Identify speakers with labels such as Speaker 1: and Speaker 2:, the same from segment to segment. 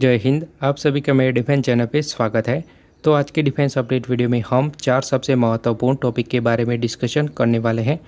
Speaker 1: जय हिंद। आप सभी का मेरे डिफेंस चैनल पे स्वागत है। तो आज के डिफेंस अपडेट वीडियो में हम 4 सबसे महत्वपूर्ण टॉपिक के बारे में डिस्कशन करने वाले हैं।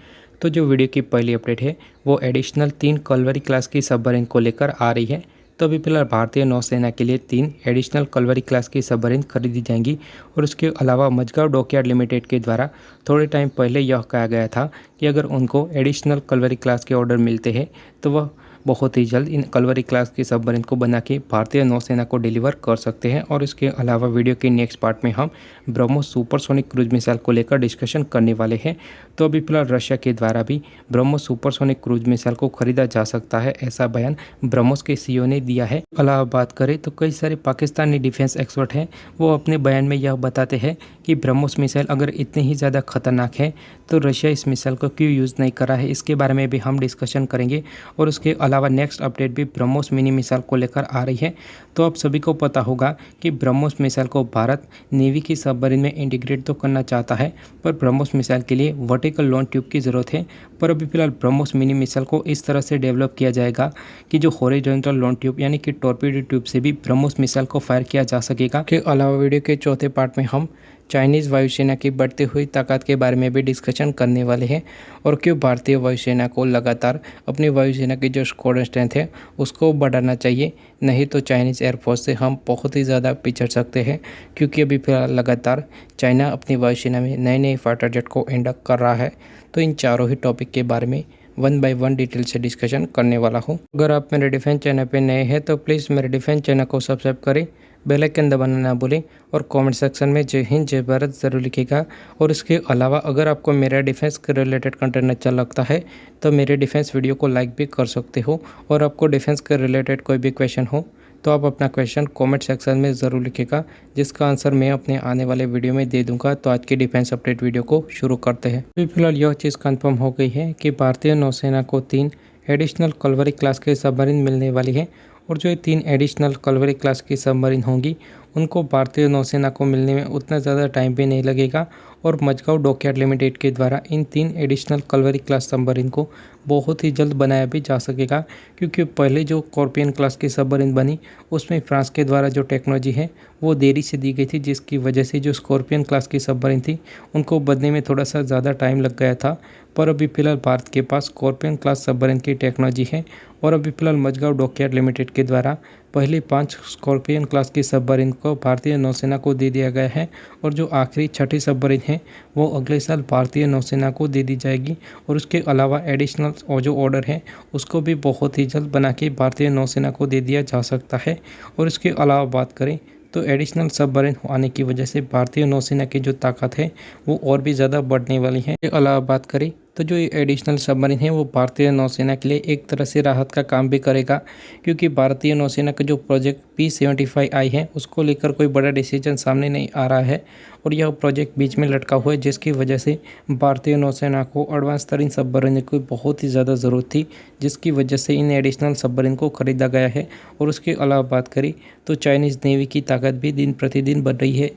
Speaker 1: तो जो वीडियो की पहली अपडेट है वो एडिशनल 3 कलवरी क्लास की सबमरीन को लेकर आ रही है। तो अभी फिलहाल भारतीय नौसेना के लिए 3 एडिशनल कलवरी क्लास की सबमरीन खरीदी जाएंगी और उसके अलावा मझगांव डॉकयार्ड लिमिटेड के द्वारा थोड़े टाइम पहले यह कहा गया था कि अगर उनको एडिशनल कलवरी क्लास के ऑर्डर मिलते हैं तो वह बहुत ही जल्द इन कलवरी क्लास की सबमरीन को बना के भारतीय नौसेना को डिलीवर कर सकते हैं। और इसके अलावा वीडियो के नेक्स्ट पार्ट में हम ब्रह्मोस सुपरसोनिक क्रूज मिसाइल को लेकर डिस्कशन करने वाले हैं। तो अभी फिलहाल रशिया के द्वारा भी ब्रह्मोस सुपरसोनिक क्रूज मिसाइल को खरीदा जा सकता है, ऐसा बयान ब्रह्मोस के सीईओ ने दिया है। अलावा बात करें तो कई सारे पाकिस्तानी डिफेंस एक्सपर्ट हैं, वो अपने बयान में यह बताते हैं कि ब्रह्मोस मिसाइल अगर इतनी ही ज़्यादा खतरनाक है तो रशिया इस मिसाइल को क्यों यूज़ नहीं कर रहा है, इसके बारे में भी हम डिस्कशन करेंगे। और उसके अलावा नेक्स्ट अपडेट भी ब्रह्मोस मिनी मिसाइल को लेकर आ रही है। तो आप सभी को पता होगा कि ब्रह्मोस मिसाइल को भारत नेवी की सबमरीन में इंटीग्रेट तो करना चाहता है, पर ब्रह्मोस मिसाइल के लिए वर्टिकल लॉन्च ट्यूब की ज़रूरत है। पर अभी फिलहाल ब्रह्मोस मिनी मिसाइल को इस तरह से डेवलप किया जाएगा कि जो हॉरिजॉन्टल लॉन्च ट्यूब यानी कि टॉर्पीडो ट्यूब से भी ब्रह्मोस मिसाइल को फायर किया जा सकेगा। के अलावा वीडियो के चौथे पार्ट में हम चाइनीज़ वायुसेना की बढ़ती हुई ताकत के बारे में भी डिस्कशन करने वाले हैं और क्यों भारतीय वायुसेना को लगातार अपनी वायुसेना की जो स्क्वाड्रन स्ट्रेंथ है उसको बढ़ाना चाहिए, नहीं तो चाइनीज़ एयरफोर्स से हम बहुत ही ज़्यादा पिछड़ सकते हैं। क्योंकि अभी फिलहाल लगातार चाइना अपनी वायुसेना में नए नए फाइटर जेट को इंडक्ट कर रहा है। तो इन चारों ही टॉपिक के बारे में 1 बाय 1 डिटेल से डिस्कशन करने वाला हूँ। अगर आप मेरे डिफेंस चैनल पे नए हैं तो प्लीज़ मेरे डिफेंस चैनल को सब्सक्राइब करें, बेल आइकन दबाना ना भूलें और कमेंट सेक्शन में जय हिंद जय भारत ज़रूर लिखिएगा। और इसके अलावा अगर आपको मेरा डिफेंस के रिलेटेड कंटेंट अच्छा लगता है तो मेरे डिफेंस वीडियो को लाइक भी कर सकते हो। और आपको डिफेंस के रिलेटेड कोई भी क्वेश्चन हो तो आप अपना क्वेश्चन कमेंट सेक्शन में ज़रूर लिखिएगा, जिसका आंसर मैं अपने आने वाले वीडियो में दे दूंगा। तो आज की डिफेंस अपडेट वीडियो को शुरू करते हैं। अभी फिलहाल यह चीज़ कंफर्म हो गई है कि भारतीय नौसेना को 3 एडिशनल कलवरी क्लास के सबमरीन मिलने वाली है। और जो ये 3 एडिशनल कलवरी क्लास की सबमरीन होंगी उनको भारतीय नौसेना को मिलने में उतना ज़्यादा टाइम भी नहीं लगेगा। और मझगांव डॉकयार्ड लिमिटेड के द्वारा इन 3 एडिशनल कलवरी क्लास सबमरीन को बहुत ही जल्द बनाया भी जा सकेगा। क्योंकि पहले जो स्कॉर्पियन क्लास की सबमरीन बनी उसमें फ्रांस के द्वारा जो टेक्नोलॉजी है वो देरी से दी गई थी, जिसकी वजह से जो स्कॉर्पियन क्लास की सबमरीन थी उनको बनने में थोड़ा सा ज़्यादा टाइम लग गया था। पर अभी फिलहाल भारत के पास स्कॉर्पियन क्लास सबमरीन की टेक्नोलॉजी है और अभी फिलहाल मझगांव डॉकयार्ड लिमिटेड के द्वारा पहले 5 स्कॉर्पियन क्लास की सबमरीन को भारतीय नौसेना को दे दिया गया है। और जो आखिरी 6ठी सबमरीन है वो अगले साल भारतीय नौसेना को दे दी जाएगी। और उसके अलावा एडिशनल और जो ऑर्डर है उसको भी बहुत ही जल्द बना के भारतीय नौसेना को दे दिया जा सकता है। और इसके अलावा बात करें तो एडिशनल सबमरीन आने की वजह से भारतीय नौसेना की जो ताकत है वो और भी ज़्यादा बढ़ने वाली है। इसके अलावा बात करें तो जो ये एडिशनल सबमरीन है वो भारतीय नौसेना के लिए एक तरह से राहत का काम भी करेगा। क्योंकि भारतीय नौसेना का जो प्रोजेक्ट P-75I है उसको लेकर कोई बड़ा डिसीजन सामने नहीं आ रहा है और यह प्रोजेक्ट बीच में लटका हुआ है, जिसकी वजह से भारतीय नौसेना को एडवांस तरीन सबमरीन की बहुत ही ज़्यादा ज़रूरत थी, जिसकी वजह से इन एडिशनल सबमरीन को खरीदा गया है। और उसके अलावा बात करें तो चाइनीज़ नेवी की ताकत भी दिन प्रतिदिन बढ़ रही है।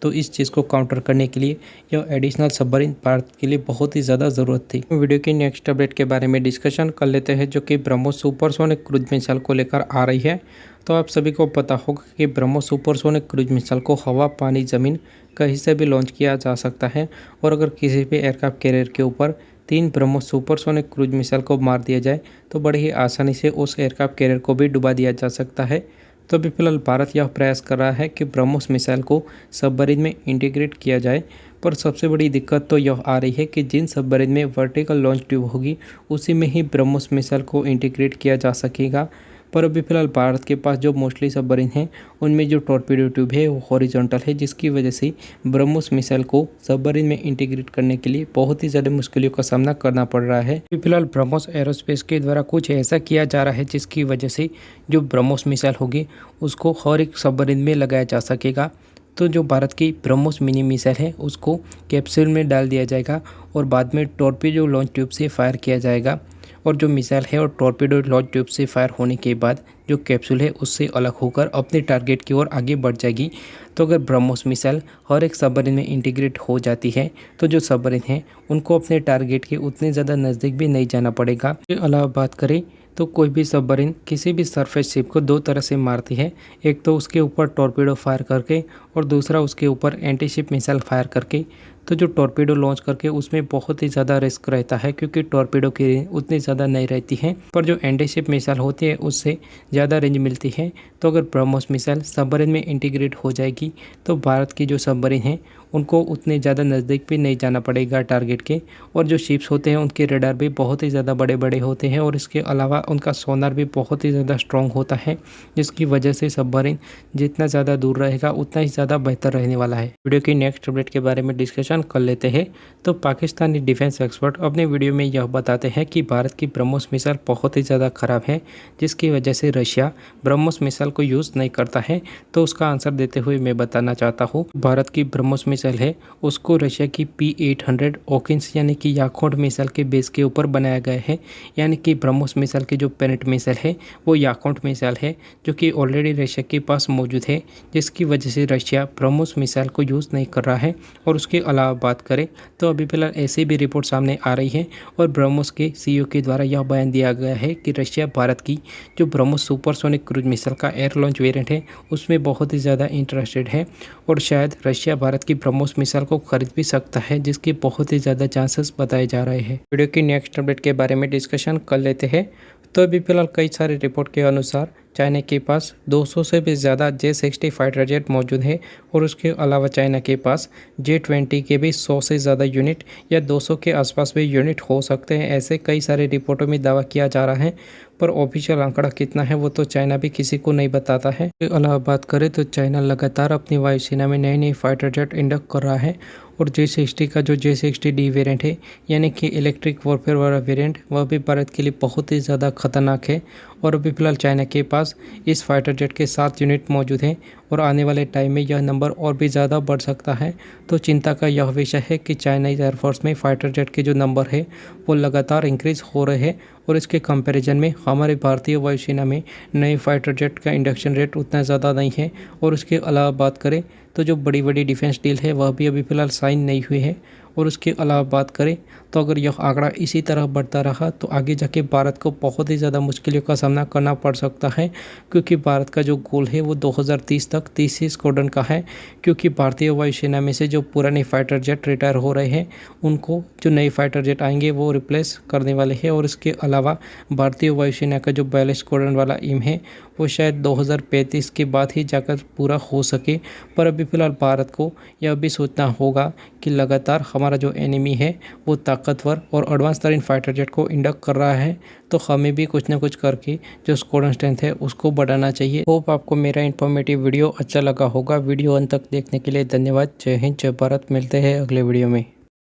Speaker 1: तो इस चीज़ को काउंटर करने के लिए यह एडिशनल सबमरीन भारत के लिए बहुत ही ज़्यादा ज़रूरत थी। वीडियो की नेक्स्ट अपडेट के बारे में डिस्कशन कर लेते हैं, जो कि ब्रह्मोस सुपरसोनिक क्रूज मिसाइल को लेकर आ रही है। तो आप सभी को पता होगा कि ब्रह्मोस सुपरसोनिक क्रूज मिसाइल को हवा, पानी, ज़मीन कहीं से भी लॉन्च किया जा सकता है। और अगर किसी भी एयरक्राफ्ट कैरियर के ऊपर 3 ब्रह्मोस सुपरसोनिक क्रूज मिसाइल को मार दिया जाए तो बड़े ही आसानी से उस एयरक्राफ्ट कैरियर को भी डुबा दिया जा सकता है। तो अभी फिलहाल भारत यह प्रयास कर रहा है कि ब्रह्मोस मिसाइल को सबमरीन में इंटीग्रेट किया जाए। पर सबसे बड़ी दिक्कत तो यह आ रही है कि जिन सबमरीन में वर्टिकल लॉन्च ट्यूब होगी उसी में ही ब्रह्मोस मिसाइल को इंटीग्रेट किया जा सकेगा। पर अभी फिलहाल भारत के पास जो मोस्टली सबमरीन हैं उनमें जो टॉर्पीडो ट्यूब है वो हॉरिजॉन्टल है, जिसकी वजह से ब्रह्मोस मिसाइल को सबमरीन में इंटीग्रेट करने के लिए बहुत ही ज़्यादा मुश्किलों का सामना करना पड़ रहा है। अभी फिलहाल ब्रह्मोस एरोस्पेस के द्वारा कुछ ऐसा किया जा रहा है जिसकी वजह से जो ब्रह्मोस मिसाइल होगी उसको हर एक सबमरीन में लगाया जा सकेगा। तो जो भारत की ब्रह्मोस मिनी मिसाइल है उसको कैप्सूल में डाल दिया जाएगा और बाद में टॉर्पीडो लॉन्च ट्यूब से फायर किया जाएगा। और जो मिसाइल है और टॉर्पीडो लॉन्च ट्यूब से फायर होने के बाद जो कैप्सूल है उससे अलग होकर अपने टारगेट की ओर आगे बढ़ जाएगी। तो अगर ब्रह्मोस मिसाइल हर एक सबमरीन में इंटीग्रेट हो जाती है तो जो सबमरीन है उनको अपने टारगेट के उतने ज़्यादा नज़दीक भी नहीं जाना पड़ेगा। इसके अलावा बात करें तो कोई भी सबमरीन किसी भी सरफेस शिप को दो तरह से मारती है। एक तो उसके ऊपर टॉर्पीडो फायर करके और दूसरा उसके ऊपर एंटी शिप मिसाइल फायर करके। तो जो टॉर्पीडो लॉन्च करके उसमें बहुत ही ज़्यादा रिस्क रहता है क्योंकि टॉर्पीडो की रेंज उतनी ज़्यादा नहीं रहती है, पर जो एंटी शिप मिसाइल होती है उससे ज़्यादा रेंज मिलती है। तो अगर ब्रह्मोस मिसाइल सबमरीन में इंटीग्रेट हो जाएगी तो भारत की जो सबमरीन है उनको उतने ज़्यादा नज़दीक भी नहीं जाना पड़ेगा टारगेट के। और जो शिप्स होते हैं उनके रडार भी बहुत ही ज़्यादा बड़े बड़े होते हैं और इसके अलावा उनका सोनार भी बहुत ही ज़्यादा स्ट्रॉन्ग होता है, जिसकी वजह से सबमरीन जितना ज़्यादा दूर रहेगा उतना ही ज़्यादा बेहतर रहने वाला है। वीडियो की नेक्स्ट अपडेट के बारे में डिस्कशन कर लेते हैं। तो पाकिस्तानी डिफेंस एक्सपर्ट अपने वीडियो में यह बताते हैं कि भारत की ब्रह्मोस मिसाइल बहुत ही ज़्यादा ख़राब है, जिसकी वजह से रशिया ब्रह्मोस मिसाइल को यूज़ नहीं करता है। तो उसका आंसर देते हुए मैं बताना चाहता हूँ, भारत की ब्रह्मोस मिसाइल है उसको रशिया की P-800 ओकिन्स यानी कि याकोट मिसाइल के बेस के ऊपर बनाया गया है। यानी कि ब्रह्मोस मिसाइल की जो पेरेंट मिसाइल है वो याकोट मिसाइल है, जो कि ऑलरेडी रशिया के पास मौजूद है, जिसकी वजह से रशिया ब्रह्मोस मिसाइल को यूज़ नहीं कर रहा है। और उसके अलावा बात करें तो अभी फिलहाल ऐसी भी रिपोर्ट सामने आ रही है और ब्रह्मोस के CEO के द्वारा यह बयान दिया गया है कि रशिया भारत की जो ब्रह्मोस सुपरसोनिक क्रूज मिसाइल का एयर लॉन्च वेरिएंट है उसमें बहुत ही ज़्यादा इंटरेस्टेड है और शायद रशिया भारत की ब्रह्मोस मिसाइल को खरीद भी सकता है, जिसके बहुत ही ज़्यादा चांसेस बताए जा रहे हैं। वीडियो की नेक्स्ट अपडेट के बारे में डिस्कशन कर लेते हैं। तो अभी फिलहाल कई सारे रिपोर्ट के अनुसार चाइना के पास 200 से भी ज़्यादा J-60 फाइटर जेट मौजूद है और उसके अलावा चाइना के पास J-20 के भी 100 से ज़्यादा यूनिट या 200 के आसपास भी यूनिट हो सकते हैं। ऐसे कई सारे रिपोर्टों में दावा किया जा रहा है, पर ऑफिशियल आंकड़ा कितना है वो तो चाइना भी किसी को नहीं बताता है। इसके अलावा बात करें तो चाइना लगातार अपनी वायुसेना में नई नई फाइटर जेट इंडक्ट कर रहा है और J-60 का जो J-60D वेरिएंट है यानी कि इलेक्ट्रिक वॉरफेयर वाला वेरिएंट, वह भी भारत के लिए बहुत ही ज़्यादा खतरनाक है। और अभी फिलहाल चाइना के पास इस फाइटर जेट के 7 यूनिट मौजूद हैं और आने वाले टाइम में यह नंबर और भी ज़्यादा बढ़ सकता है। तो चिंता का यह विषय है कि चाइनीज़ एयरफोर्स में फाइटर जेट के जो नंबर है वो लगातार इंक्रीज़ हो रहे हैं और इसके कंपैरिजन में हमारे भारतीय वायुसेना में नए फाइटर जेट का इंडक्शन रेट उतना ज़्यादा नहीं है। और उसके अलावा बात करें तो जो बड़ी बड़ी डिफेंस डील है वह भी अभी फ़िलहाल साइन नहीं हुई है। और उसके अलावा बात करें तो अगर यह आंकड़ा इसी तरह बढ़ता रहा तो आगे जाके भारत को बहुत ही ज़्यादा मुश्किलों का सामना करना पड़ सकता है, क्योंकि भारत का जो गोल है वो 2030 तक 30 स्क्वाड्रन का है। क्योंकि भारतीय वायुसेना में से जो पुराने फाइटर जेट रिटायर हो रहे हैं उनको जो नए फाइटर जेट आएंगे वो रिप्लेस करने वाले हैं। और इसके अलावा भारतीय वायुसेना का जो 42 स्क्वाड्रन वाला एम है वो शायद 2035 के बाद ही जाकर पूरा हो सके। पर अभी फ़िलहाल भारत को यह भी सोचना होगा कि लगातार हमारा जो एनिमी है वो ताकतवर और एडवांस तरीन फाइटर जेट को इंडक्ट कर रहा है, तो हमें भी कुछ ना कुछ करके जो स्क्वाड्रन स्ट्रेंथ है उसको बढ़ाना चाहिए। होप आपको मेरा इन्फॉर्मेटिव वीडियो अच्छा लगा होगा। वीडियो अंत तक देखने के लिए धन्यवाद। जय हिंद, जय भारत। मिलते हैं अगले वीडियो में।